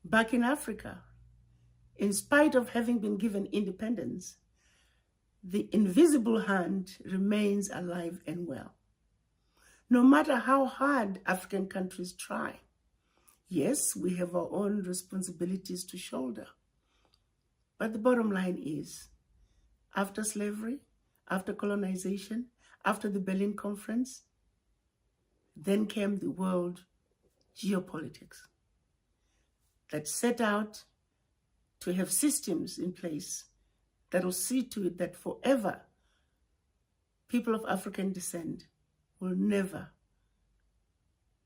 Back in Africa, in spite of having been given independence, the invisible hand remains alive and well. No matter how hard African countries try, yes, we have our own responsibilities to shoulder. But the bottom line is, after slavery, after colonization, after the Berlin Conference, then came the world geopolitics that set out to have systems in place that will see to it that forever people of African descent will never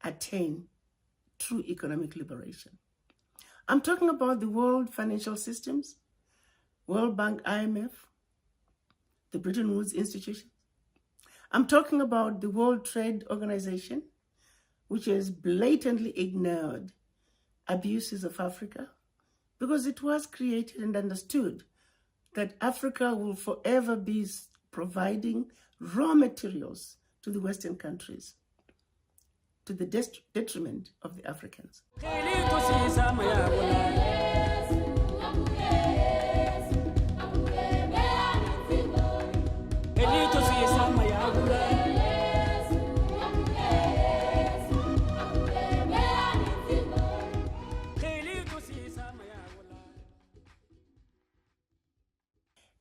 attain true economic liberation. I'm talking about the world financial systems, World Bank, IMF, the Bretton Woods institutions. I'm talking about the World Trade Organization, which has blatantly ignored abuses of Africa because it was created and understood that Africa will forever be providing raw materials to the Western countries to the detriment of the Africans.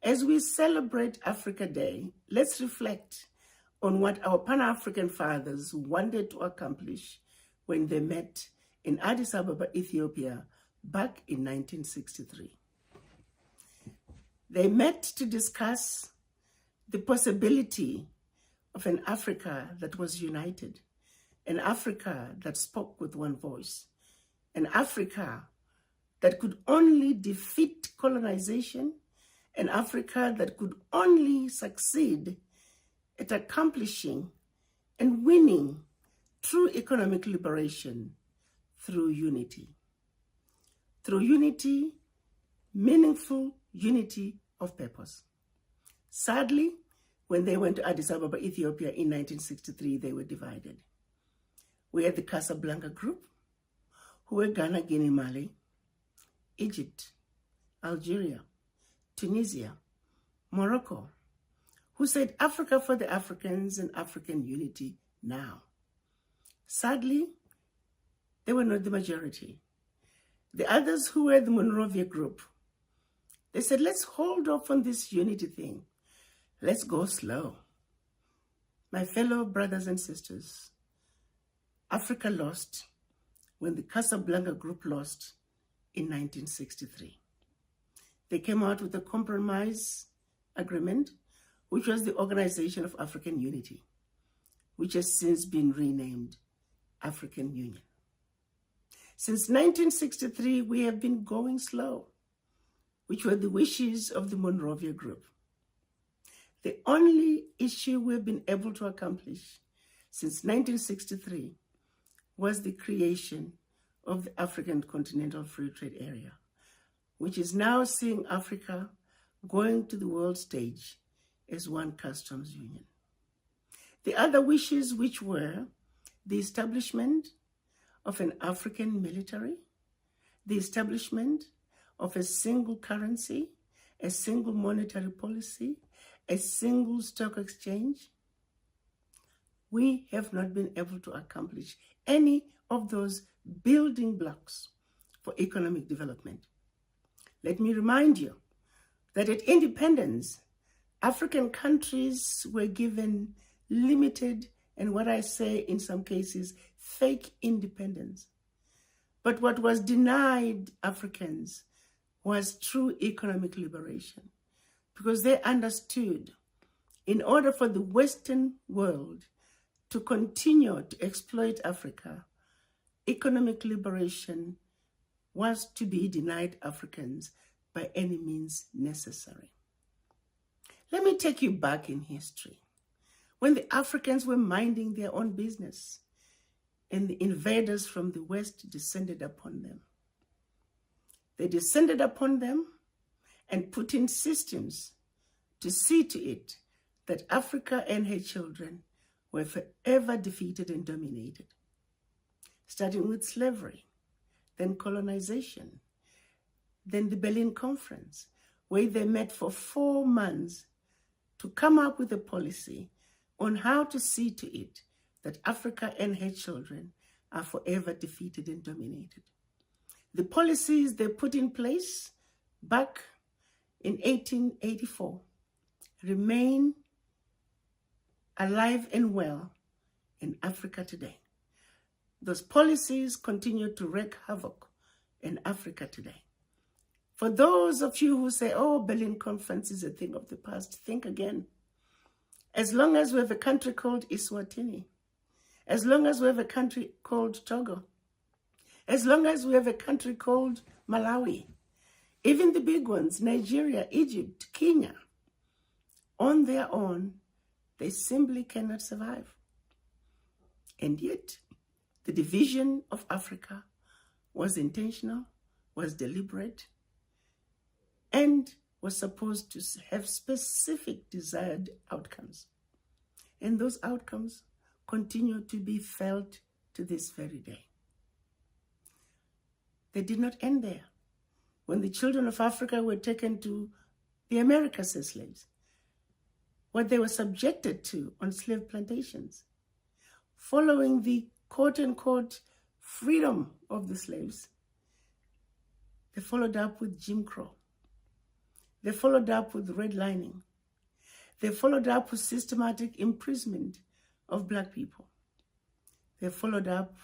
As we celebrate Africa Day, let's reflect on what our Pan-African fathers wanted to accomplish when they met in Addis Ababa, Ethiopia, back in 1963. They met to discuss the possibility of an Africa that was united, an Africa that spoke with one voice, an Africa that could only defeat colonization, an Africa that could only succeed at accomplishing and winning true economic liberation through unity. Through unity, meaningful unity of purpose. Sadly, when they went to Addis Ababa, Ethiopia in 1963, they were divided. We had the Casablanca group, who were Ghana, Guinea, Mali, Egypt, Algeria, Tunisia, Morocco, who said Africa for the Africans and African unity now. Sadly, they were not the majority. The others, who were the Monrovia group, they said, let's hold off on this unity thing. Let's go slow. My fellow brothers and sisters, Africa lost when the Casablanca group lost in 1963. They came out with a compromise agreement, which was the Organization of African Unity, which has since been renamed African Union. Since 1963, we have been going slow, which were the wishes of the Monrovia group. The only issue we've been able to accomplish since 1963 was the creation of the African Continental Free Trade Area, which is now seeing Africa going to the world stage as one customs union. The other wishes, which were the establishment of an African military, the establishment of a single currency, a single monetary policy, a single stock exchange, we have not been able to accomplish any of those building blocks for economic development. Let me remind you that at independence, African countries were given limited and, what I say in some cases, fake independence. But what was denied Africans was true economic liberation, because they understood in order for the Western world to continue to exploit Africa, economic liberation was to be denied Africans by any means necessary. Let me take you back in history, when the Africans were minding their own business and the invaders from the West descended upon them. They descended upon them and put in systems to see to it that Africa and her children were forever defeated and dominated. Starting with slavery, then colonization, then the Berlin Conference, where they met for 4 months to come up with a policy on how to see to it that Africa and her children are forever defeated and dominated. The policies they put in place back in 1884 remain alive and well in Africa today. Those policies continue to wreak havoc in Africa today. For those of you who say, oh, Berlin Conference is a thing of the past, think again. As long as we have a country called Eswatini, as long as we have a country called Togo, as long as we have a country called Malawi, even the big ones, Nigeria, Egypt, Kenya, on their own, they simply cannot survive. And yet, the division of Africa was intentional, was deliberate, and was supposed to have specific desired outcomes. And those outcomes continue to be felt to this very day. They did not end there. When the children of Africa were taken to the Americas as slaves, what they were subjected to on slave plantations, following the quote-unquote freedom of the slaves, they followed up with Jim Crow. They followed up with redlining. They followed up with systematic imprisonment of Black people. They followed up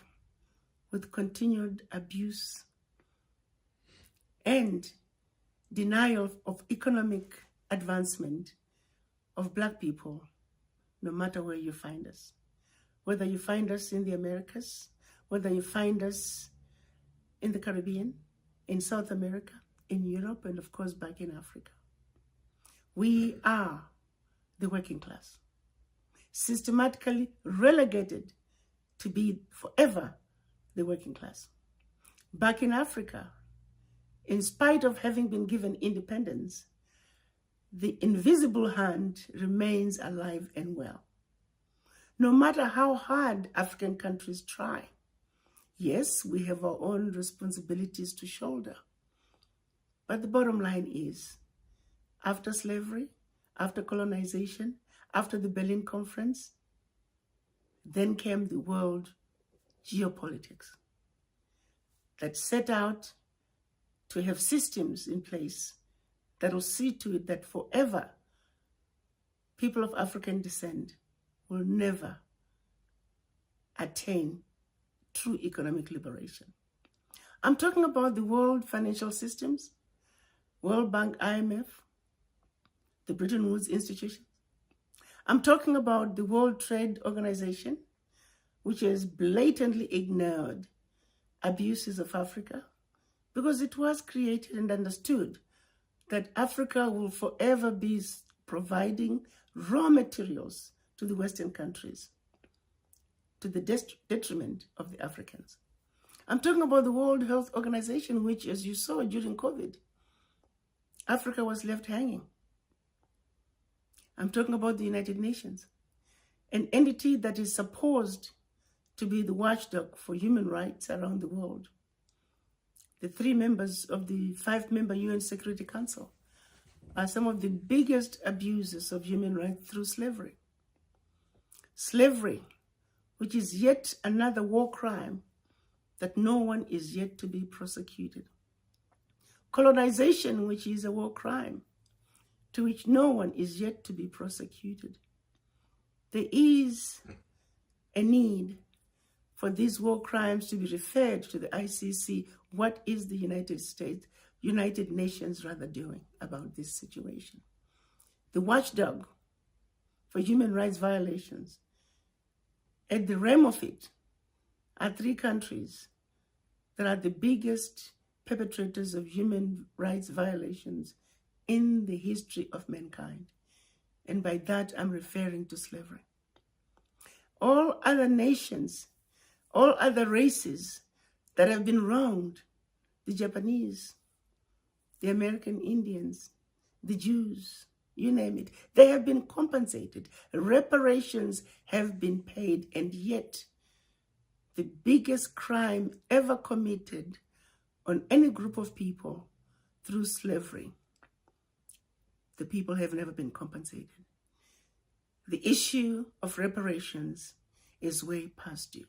with continued abuse and denial of economic advancement of Black people, no matter where you find us. Whether you find us in the Americas, whether you find us in the Caribbean, in South America, in Europe, and of course back in Africa. We are the working class, systematically relegated to be forever the working class. Back in Africa, in spite of having been given independence, the invisible hand remains alive and well. No matter how hard African countries try, yes, we have our own responsibilities to shoulder. But the bottom line is, after slavery, after colonization, after the Berlin Conference, then came the world geopolitics that set out to have systems in place that will see to it that forever people of African descent will never attain true economic liberation. I'm talking about the world financial systems, World Bank, IMF, the Bretton Woods institutions. I'm talking about the World Trade Organization, which has blatantly ignored abuses of Africa because it was created and understood that Africa will forever be providing raw materials to the Western countries to the detriment of the Africans. I'm talking about the World Health Organization, which, as you saw during COVID, Africa was left hanging. I'm talking about the United Nations, an entity that is supposed to be the watchdog for human rights around the world. The 3 members of the 5-member UN Security Council are some of the biggest abusers of human rights through slavery. Slavery, which is yet another war crime that no one is yet to be prosecuted. Colonization, which is a war crime to which no one is yet to be prosecuted. There is a need for these war crimes to be referred to the ICC. What is the United Nations doing about this situation? The watchdog for human rights violations, at the realm of it, are 3 countries that are the biggest perpetrators of human rights violations in the history of mankind. And by that, I'm referring to slavery. All other nations, all other races that have been wronged, the Japanese, the American Indians, the Jews, you name it, they have been compensated. Reparations have been paid, and yet the biggest crime ever committed on any group of people through slavery, the people have never been compensated. The issue of reparations is way past due.